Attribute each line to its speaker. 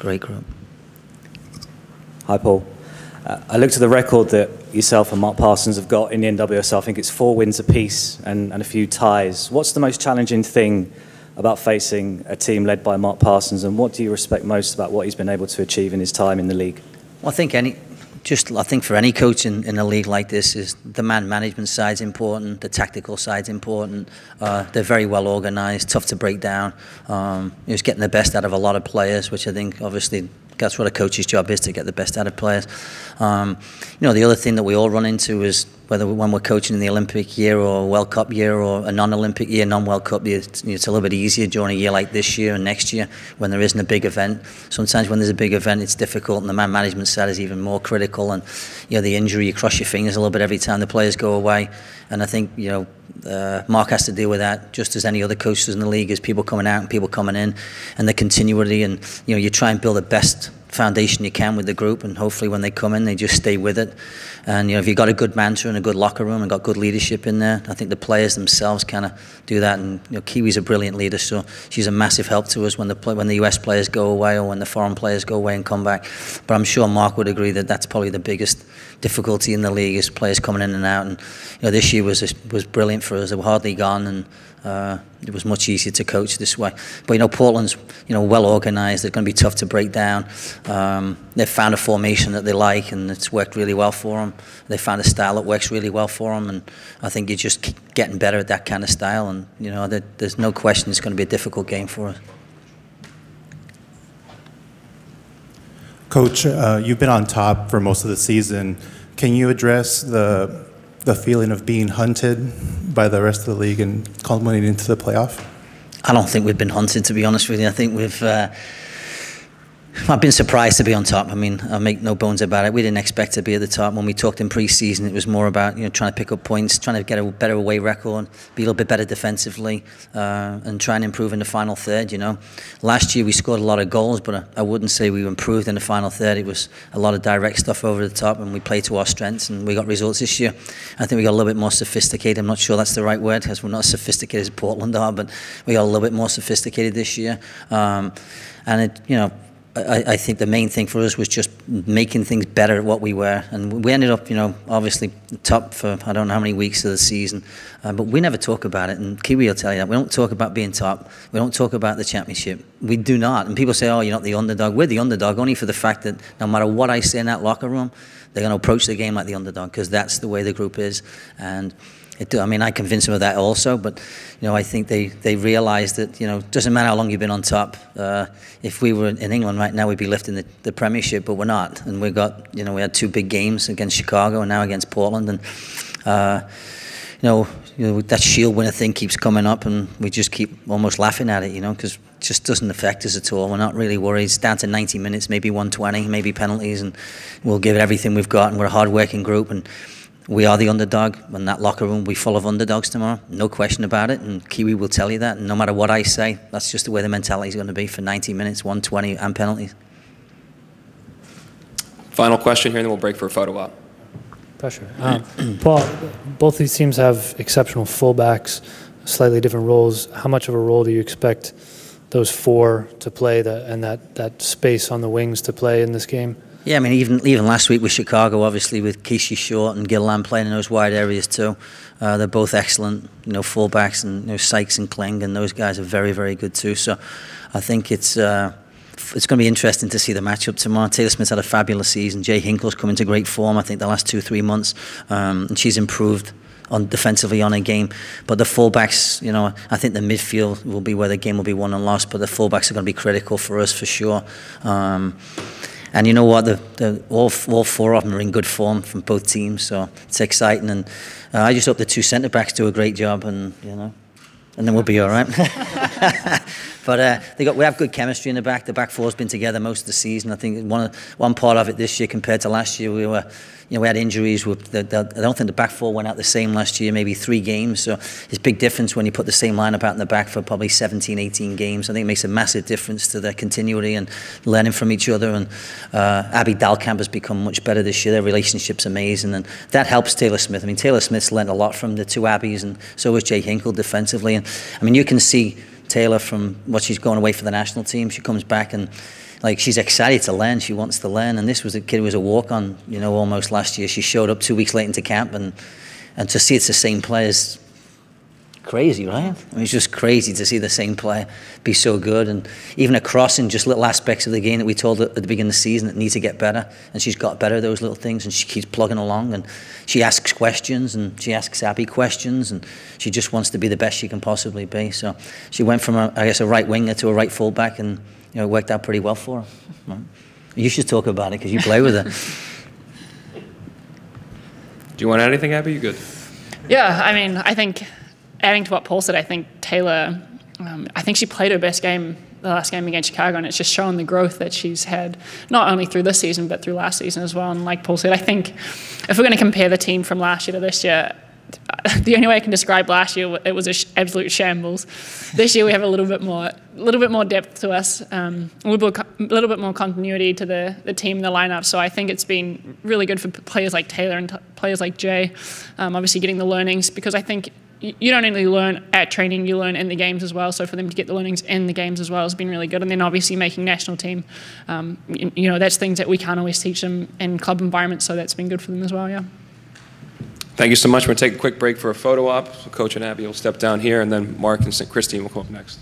Speaker 1: great group.
Speaker 2: Hi, Paul. I looked at the record that yourself and Mark Parsons have got in the NWSL. I think it's 4 wins apiece and a few ties. What's the most challenging thing about facing a team led by Mark Parsons, and what do you respect most about what he's been able to achieve in his time in the league?
Speaker 1: Well, I think for any coach in a league like this, is the man management side's important, the tactical side's important. They're very well organised, tough to break down. It's getting the best out of a lot of players, which I think obviously that's what a coach's job is, to get the best out of players. The other thing that we all run into is when we're coaching in the Olympic year or World Cup year or a non-Olympic year, non-World Cup year, it's a little bit easier during a year like this year and next year when there isn't a big event. Sometimes when there's a big event, it's difficult, and the man management side is even more critical. And the injury, you cross your fingers a little bit every time the players go away. And I think Mark has to deal with that just as any other coach does in the league. Is people coming out and people coming in, and the continuity. And you try and build the best foundation you can with the group, and hopefully when they come in, they just stay with it. And if you've got a good mantra and a good locker room and got good leadership in there, I think the players themselves kind of do that. And Kiwi's a brilliant leader, so she's a massive help to us when the US players go away or when the foreign players go away and come back. But I'm sure Mark would agree that that's probably the biggest difficulty in the league, is players coming in and out. And this year was brilliant for us. They were hardly gone, and it was much easier to coach this way. But Portland's well organised. They're going to be tough to break down. They've found a formation that they like, and it's worked really well for them. They found a style that works really well for them, and I think you just keep getting better at that kind of style. And there's no question it's going to be a difficult game for us.
Speaker 3: Coach, you've been on top for most of the season. Can you address the feeling of being hunted by the rest of the league and culminating into the playoff?
Speaker 1: I don't think we've been hunted, to be honest with you. I think I've been surprised to be on top. I mean, I make no bones about it. We didn't expect to be at the top. When we talked in pre-season, it was more about trying to pick up points, trying to get a better away record, be a little bit better defensively, and try and improve in the final third. Last year we scored a lot of goals, but I wouldn't say we improved in the final third. It was a lot of direct stuff over the top, and we played to our strengths, and we got results this year. I think we got a little bit more sophisticated. I'm not sure that's the right word, because we're not as sophisticated as Portland are, but we got a little bit more sophisticated this year. I think the main thing for us was just making things better at what we were. And we ended up, obviously top for I don't know how many weeks of the season. But we never talk about it. And Kiwi will tell you that. We don't talk about being top. We don't talk about the championship. We do not. And people say, oh, you're not the underdog. We're the underdog only for the fact that no matter what I say in that locker room, they're going to approach the game like the underdog, because that's the way the group is. And I convinced them of that also, but I think they realised that it doesn't matter how long you've been on top. If we were in England right now, we'd be lifting the Premiership, but we're not. And we had 2 big games against Chicago and now against Portland, and that Shield winner thing keeps coming up, and we just keep almost laughing at it, because it just doesn't affect us at all. We're not really worried. It's down to 90 minutes, maybe 120, maybe penalties, and we'll give it everything we've got. And we're a hard-working group, and we are the underdog, and that locker room will be full of underdogs tomorrow, no question about it, and Kiwi will tell you that. And no matter what I say, that's just the way the mentality is going to be for 90 minutes, 120, and penalties.
Speaker 4: Final question here, and then we'll break for a photo op.
Speaker 5: Pressure. Paul, both these teams have exceptional fullbacks, slightly different roles. How much of a role do you expect those 4 to play, and that space on the wings to play in this game?
Speaker 1: Yeah, I mean, even last week with Chicago, obviously with Keishy Short and Gillan playing in those wide areas too, they're both excellent, fullbacks, and Sykes and Kling, and those guys are very, very good too. So I think it's going to be interesting to see the matchup tomorrow. Taylor Smith's had a fabulous season. Jay Hinkle's come into great form, I think, the last 2-3 months, and she's improved defensively on a game. But the fullbacks, I think the midfield will be where the game will be won and lost, but the fullbacks are going to be critical for us for sure. And you know what? All 4 of them are in good form from both teams, so it's exciting. And I just hope the 2 centre backs do a great job, and and then we'll be all right. But we have good chemistry in the back. The back 4's been together most of the season. I think one part of it this year compared to last year, we had injuries. I don't think the back 4 went out the same last year, maybe 3 games. So it's a big difference when you put the same lineup out in the back for probably 17, 18 games. I think it makes a massive difference to their continuity and learning from each other. And Abby Dalkamp has become much better this year. Their relationship's amazing, and that helps Taylor Smith. I mean, Taylor Smith's learned a lot from the 2 Abbies, and so has Jay Hinkle defensively. And I mean, you can see Taylor from what she's going away for the national team. She comes back, and like she's excited to learn. She wants to learn. And this was a kid who was a walk-on, you know, almost last year. She showed up 2 weeks late into camp, and to see it's the same players, crazy, right? I mean, it's just crazy to see the same player be so good, and even across in just little aspects of the game that we told her at the beginning of the season that need to get better, and she's got better at those little things, and she keeps plugging along, and she asks questions, and she asks Abby questions, and she just wants to be the best she can possibly be. So she went from, I guess, a right winger to a right fullback, and it worked out pretty well for her. You should talk about it because you play with her.
Speaker 4: Do you want to add anything, Abby? You good?
Speaker 6: Yeah, I mean, I think adding to what Paul said, I think Taylor, I think she played her best game the last game against Chicago, and it's just shown the growth that she's had, not only through this season, but through last season as well. And like Paul said, I think if we're going to compare the team from last year to this year, the only way I can describe last year, it was an absolute shambles. This year we have a little bit more depth to us, a little bit more continuity to the team, the lineup. So I think it's been really good for players like Taylor and players like Jay, obviously getting the learnings, because I think you don't only learn at training, you learn in the games as well. So for them to get the learnings in the games as well has been really good. And then obviously making national team, you know, that's things that we can't always teach them in club environments. So that's been good for them as well, yeah.
Speaker 4: Thank you so much. We're going to take a quick break for a photo op. So Coach and Abby will step down here, and then Mark and Christine will come up next.